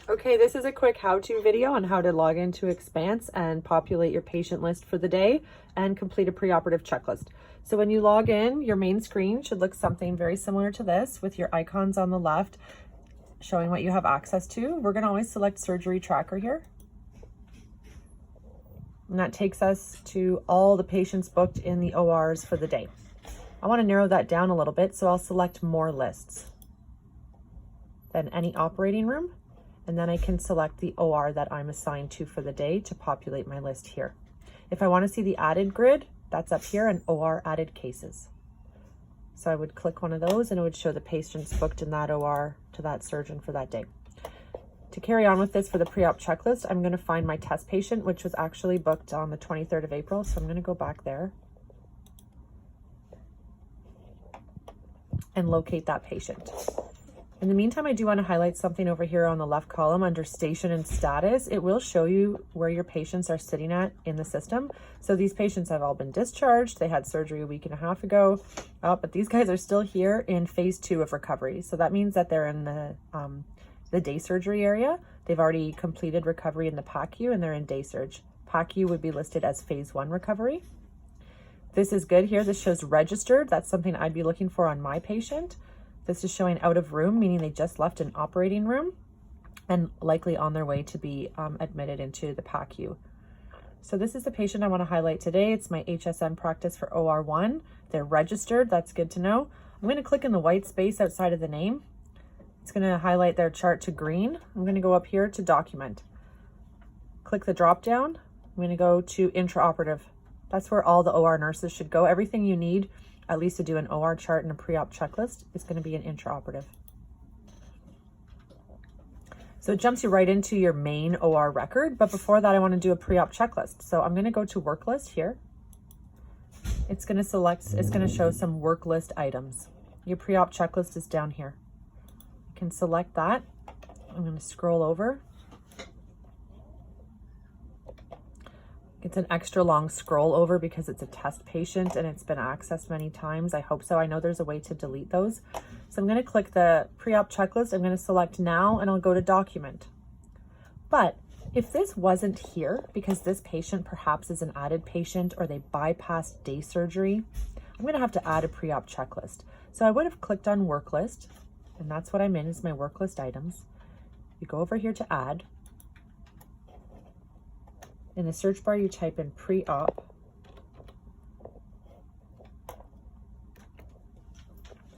Okay, this is a quick how-to video on how to log into Expanse and populate your patient list for the day and complete a preoperative checklist. So when you log in, your main screen should look something very similar to this with your icons on the left showing what you have access to. We're going to always select Surgery Tracker here. And that takes us to all the patients booked in the ORs for the day. I want to narrow that down a little bit, so I'll select More Lists. Then any operating room. And then I can select the OR that I'm assigned to for the day to populate my list here. If I want to see the added grid, that's up here, and OR added cases. So I would click one of those and it would show the patients booked in that OR to that surgeon for that day. To carry on with this for the pre-op checklist, I'm going to find my test patient, which was actually booked on the 23rd of April. So I'm going to go back there and locate that patient. In the meantime, I do want to highlight something over here on the left column under station and status. It will show you where your patients are sitting at in the system. So these patients have all been discharged. They had surgery a week and a half ago, but these guys are still here in phase 2 of recovery. So that means that they're in the day surgery area. They've already completed recovery in the PACU and they're in day surge. PACU would be listed as phase 1 recovery. This is good here. This shows registered. That's something I'd be looking for on my patient. This is showing out of room, meaning they just left an operating room and likely on their way to be admitted into the PACU. So this is the patient I want to highlight today. It's my HSN practice for OR1. They're registered. That's good to know. I'm going to click in the white space outside of the name. It's going to highlight their chart to green. I'm going to go up here to document. Click the drop down. I'm going to go to intraoperative. That's where all the OR nurses should go. Everything you need at least to do an OR chart and a pre-op checklist is going to be an intraoperative. So it jumps you right into your main OR record, but before that I want to do a pre-op checklist. So I'm going to go to work list here. It's going to show some work list items. Your pre-op checklist is down here. You can select that. I'm going to scroll over. It's an extra long scroll over because it's a test patient and it's been accessed many times. I hope so. I know there's a way to delete those. So I'm going to click the pre-op checklist. I'm going to select now and I'll go to document. But if this wasn't here because this patient perhaps is an added patient or they bypassed day surgery, I'm going to have to add a pre-op checklist. So I would have clicked on work list, and that's what I'm in, is my work list items. You go over here to add. In the search bar, you type in pre-op.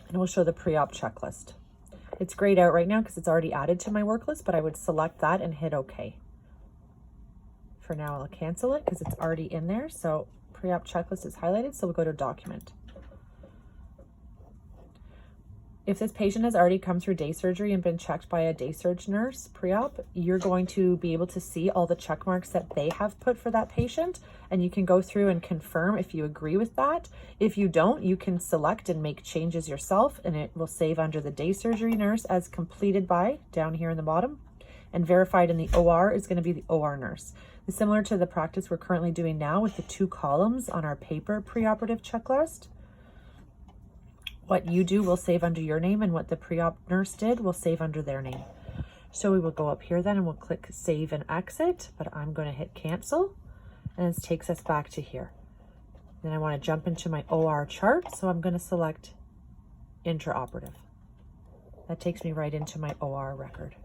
And it will show the pre-op checklist. It's grayed out right now because it's already added to my work list, but I would select that and hit OK. For now, I'll cancel it because it's already in there. So pre-op checklist is highlighted, so we'll go to document. If this patient has already come through day surgery and been checked by a day surge nurse pre-op, you're going to be able to see all the check marks that they have put for that patient, and you can go through and confirm if you agree with that. If you don't, you can select and make changes yourself, and it will save under the day surgery nurse as completed by down here in the bottom, and verified in the OR is going to be the OR nurse. It's similar to the practice we're currently doing now with the 2 columns on our paper preoperative checklist. What you do will save under your name, and what the pre-op nurse did will save under their name. So we will go up here then and we'll click save and exit, but I'm going to hit cancel, and this takes us back to here. Then I want to jump into my OR chart, so I'm going to select intraoperative. That takes me right into my OR record.